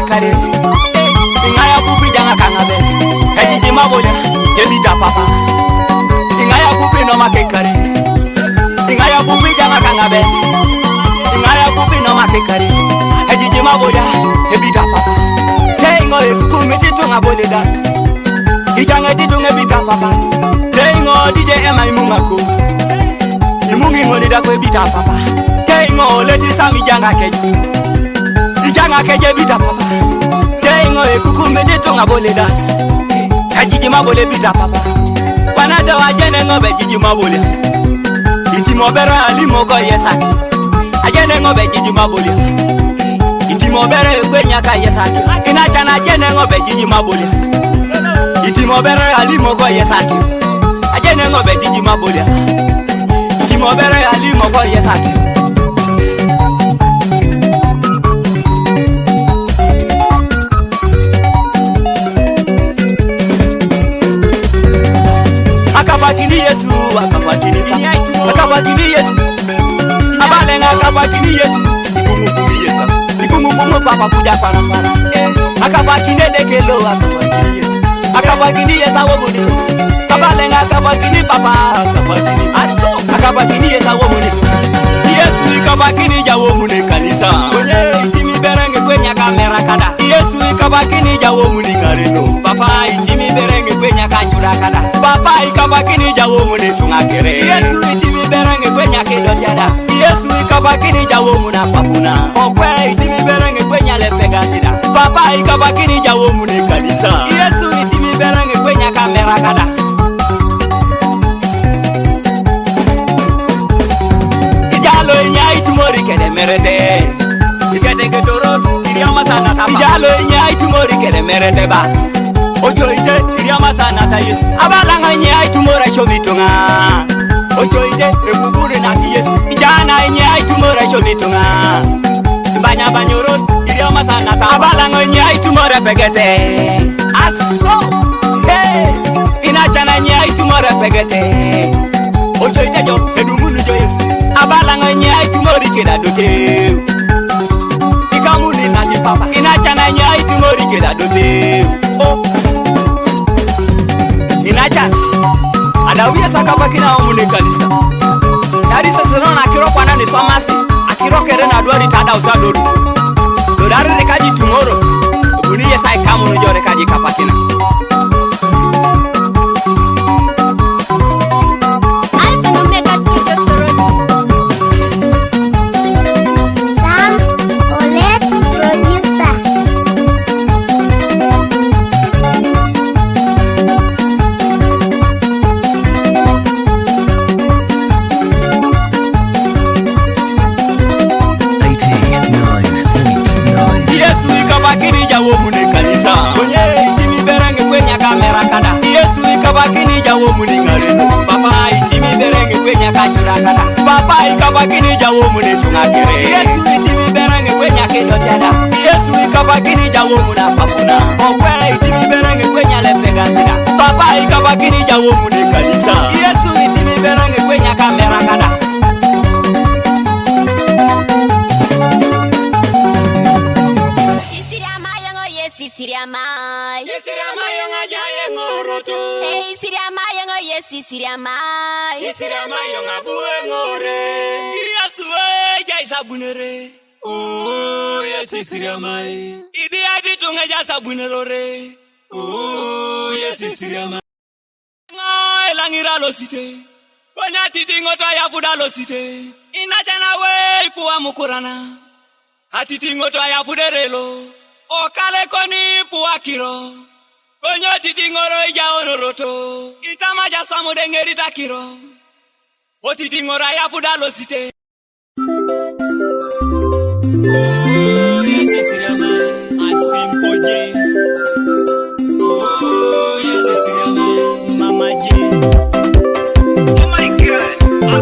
Kare ingaya bubi janga kangabe ejiji maboya yebita papa ingaya bubi no makekare ingaya bubi janga kangabe ingaya bubi no makekare ejiji maboya yebita papa tengo ekumiti tunga bole dance ijanga titunga bita papa tengo DJ Emma imungako imungi ngoni dako yebita papa tengo leti sami janga keji ijanga keje bita papa tengo ekukumete tonga bole das kajiji mabole bita papa wanada wajene ngobe jiji mabole itimo bera alimo ko yesaki ajene ngobe jiji mabole itimo bera kwenya ka yesaki inacha na ajene ngobe jiji mabole itimo bera alimo ko yesaki ajene ngobe jiji mabole itimo bera alimo ko yesaki akabakini Yesu abalenga akabakini Yesu ikumukumu papa kuja para akabakini dekelo akabakini Yesu awomuni abalenga akabakini papa akabakini Yesu awomuni Yesu ikabakini jawomuni kanisa onye itimi berenge kwenya kamera kada Yesu ikabakini jawomuni kareno papa itimi berenge kwenya kanjura kada papa ikabakini jawomuni tungakere Yesu itimi berenge kwenya kedotiada Yesu ikabakini jawomuni papuna okwe itimi berenge kwenya lepegasida papa ikabakini jawomuni kanisa Yesu itimi berenge kwenya kamera kada ijalo inyai tumori kede merete ikete ketoro iriama sana tapa ijalo inyai tumori kede merete ba ochoite iriama sana ta Yesu abalanga inyai tumora shomitunga ochoite ebubure na Yesu ijana inyai tumora shomitunga banya banyoro iriama sana ta abalanga inyai tumora pegete aso hey inachana inyai tumora pegete ochoite jo edumunu jo Yesu abalanga nyai tumori keda dote ikamuni na ti papa inachana nyai tumori keda dote oh inacha adawia sakapa kina omune kanisa yarisa zona akiro kwana ni somasi akiro kere na dwari tada utadoru dodari rekaji tomorrow buniye sai kamu no jore kaji kapakina papa ikabakini jawomuni tungakere Yesu itimi berenge kwenya kedotiada Yesu ikabakini jawomuni papuna okwe itimi berenge kwenya lepegasida papa ikabakini jawomuni kanisa Yesu itimi berenge kwenya kamera kada Siriama yonga jaye ngoroto hey siriama yonga Yesu siriama yonga buwe ngore Yesu jai sabunere oh Yesu siriama idi ati tunga ja sabunere oh Yesu siriama ngai langira losite bona titingota ya buda losite inachana we puwa mukurana atitingota ya buderelo o kale koni puakiro konyo titingoro ija onoroto itama ja samudengeri takiro o titingora ya pudalo site oh Yesu siriama asimpoje oh Yesu siriama mama je oh my god I'm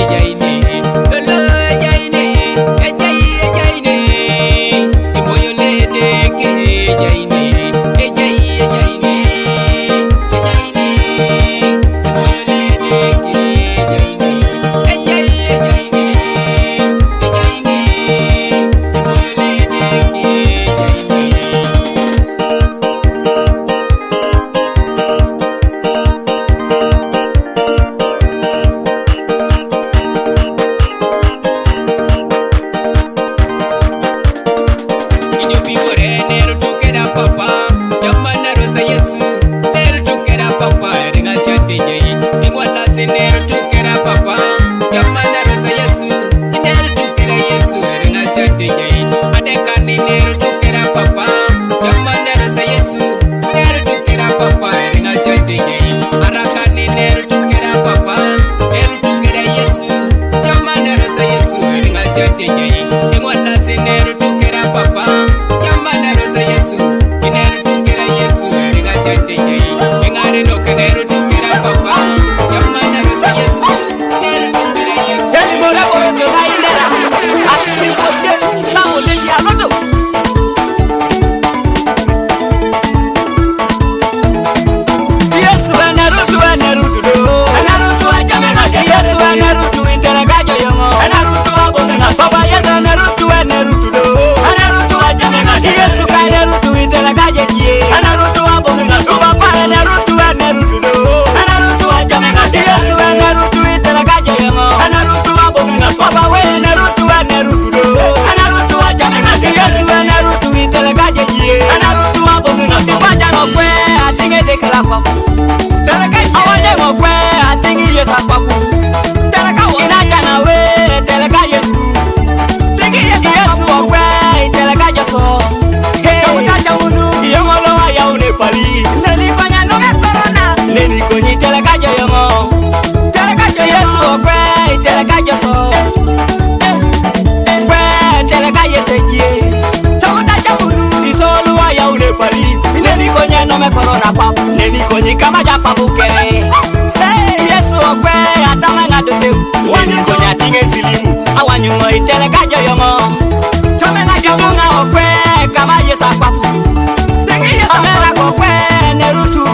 Jaine, chote jai Ngola zineru tukera papa Chamba na roza Yesu Ineru tukera Yesu Ringa chote jai Ngare no keneru tukera papa Chamba na roza Yesu Ineru tukera Yesu Jadi mora bora tona indera asimpoje sawo le ya loto Yesu anarutu do anarutu ajame na Yesu anarutu interagajo yongo anarutu abonga na soba Yesu anarutu do anarutu ajame na Yesu kanarutu interagaje je anarutu abonga na soba pa anarutu do anarutu ajame na Yesu anarutu interagaje yongo anarutu abonga na soba we anarutu do anarutu ajame na Yesu anarutu interagaje je anarutu abonga na soba jano kwe atinge dekala kwa awanye ngokwe atingi Yesu akwaku teleka wona chana we teleka Yesu tingi Yesu okwe teleka Yesu chamuta chamunu yongolo ya unepali neni konya no corona neni konyi teleka yongo teleka Yesu okwe teleka Yesu kwe teleka Yesu kie chamuta chamunu isolu ya unepali neni konya no corona kwa neni konyi kama japa bukere Yesu okwe atamanga dote wani konya tinge silimu awanyumo iteleka joyongo chamenga jomunga okwe kama Yesu akwapu tinge Yesu amera okwe nerutu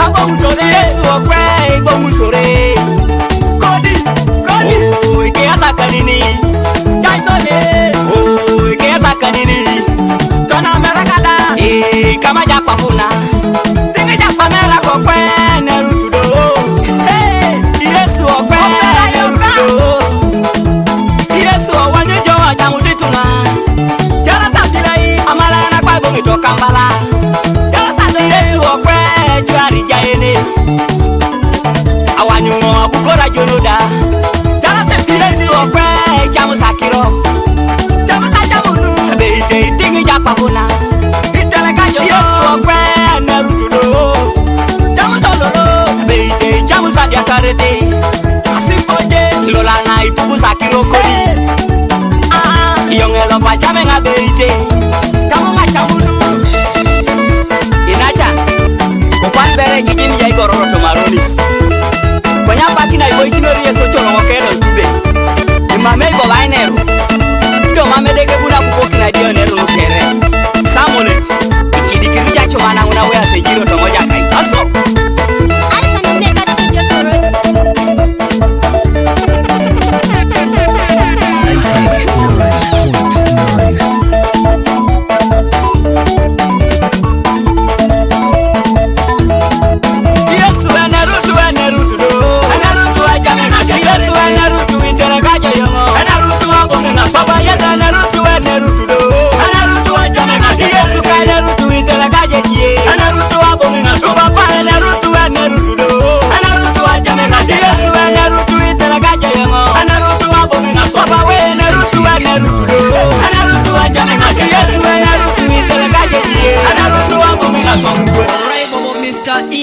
abo mutore Yesu okwe ibo musore kodi ike asa kanini jaisone ike asa kanini kona mera kada kama japapuna tinge japamera okwe nerutu do Yesu okwe nerutu do Yesu wanye jowa jamudituna jana tabilai amala na kwa bongi to kambala jana sa Yesu okwe chwari jaene awanyumo abukora jonoda jana se Yesu okwe jamu sakiro jamu sa jamunu beite tingi japabuna iteleka Yesu okwe nerutu do jamu sololo beite jamu sa diakarete asimpoje lola na ipupu sakiro kori yongelo pa chamenga beite jamu machamunu inacha kokwan bere kijimi ya igororo to maronis konya paki na ibo ikinori Yesu choro ngokelo tube imame ibo bainero ndo mame deke buna kupoki na dio nero kere samolet ikidikiri jacho mana una wea sejiro to moja kai aso Alpha na Omega Studio Sorot. Yesu anarutu do anarutu ajame na Yesu anarutu interagaje yongo anarutu abonga na soba Yesu anarutu do anarutu ajame na Yesu kanarutu interagaje je anarutu abonga na soba pa anarutu do anarutu ajame na Yesu anarutu interagaje yongo anarutu abonga na soba we anarutu do anarutu ajame na Yesu anarutu interagaje je anarutu abonga na soba Right, Bobo Mr. E.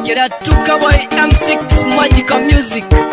Get a Tuka Boy M6 Magical Music. Mami,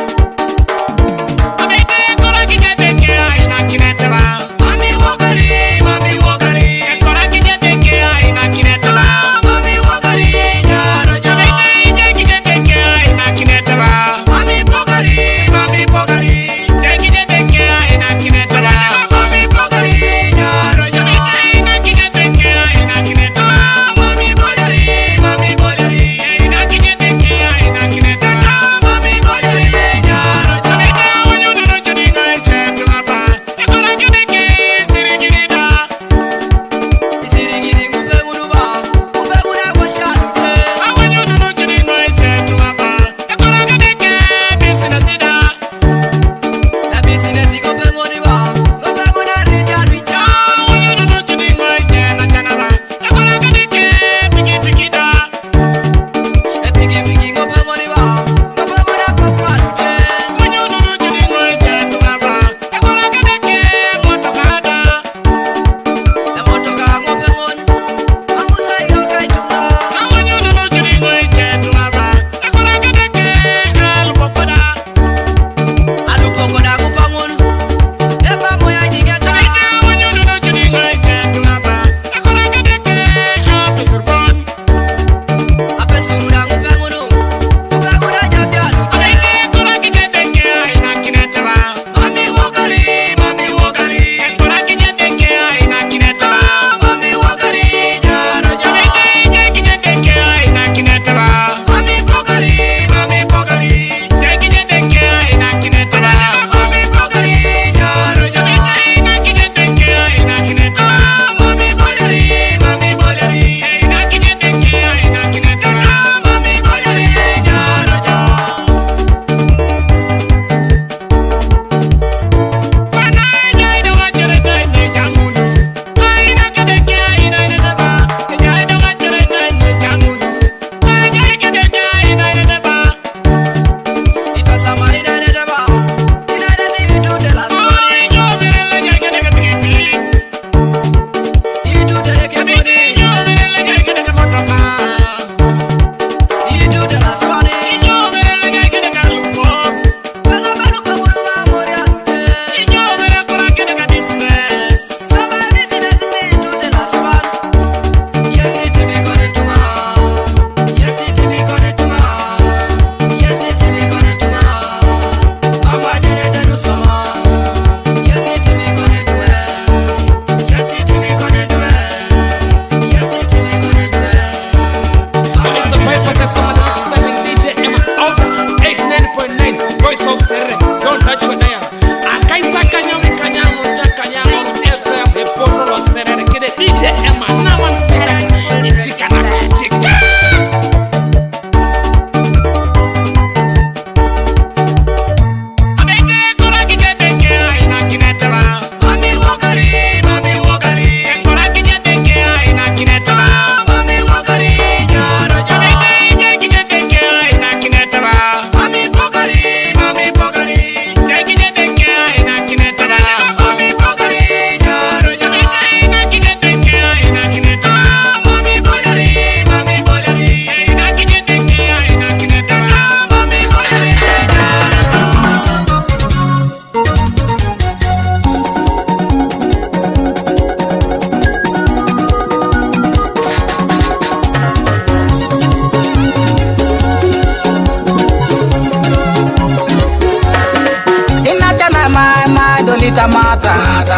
dolita mata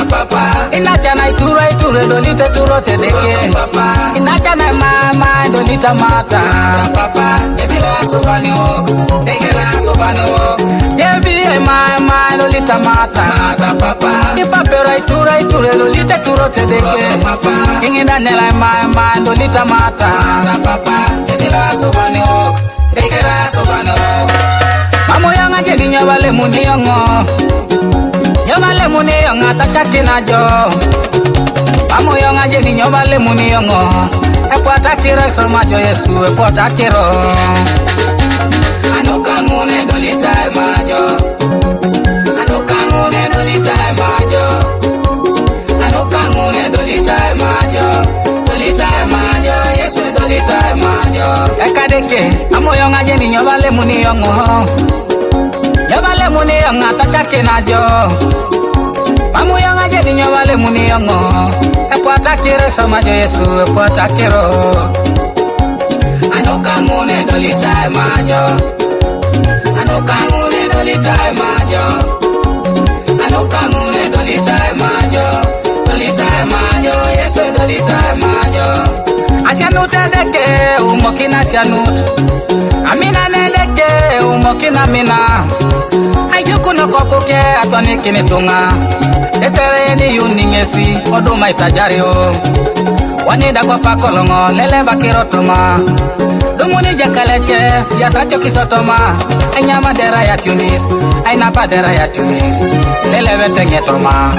papa. Inacha na iture dolita turo tedeke papa. Inacha na mama dolita mata papa. Esila sobani ok, dekela sobani ok. Jebi mama dolita mata papa. Ipapera iture dolita turo tedeke papa. Kinginda nela mama dolita mata papa. Esila sobani ok, dekela sobani ok. Mamo yanga jeni nyawale muni yongo. Nyawale muni yonga tachaki na jo. Mamo yanga jeni nyawale muni yongo. Epuata kiro soma jo Yesu epuata kiro. Anokangune dolita majo. Anokangune dolita majo. Anokangune dolita majo. Dolita majo Yesu dolita majo. Ekadeke amo yonga jeni nyawale muni yongo. Nyawale muni yonga tachaki na jo. Mamu yonga jeni nyawale muni yongo. Epuata kiro soma jo Yesu epuata kiro. Anokangune dolita majo. Anokangune dolita majo. Anokangune dolita majo. Dolita majo Yesu dolita majo. Asianute deke umokina asianute. Amina nedeke umokina mina. Ayukuno kokoke atwane kinetunga. Etere ni yuningesi oduma itajario. Wanida kwa pakolongo lele bakirotoma. Dumuni jakaleche jasacho kisotoma. Enyama dera ya Tunis, aina padera ya Tunis. Lele wetengetoma.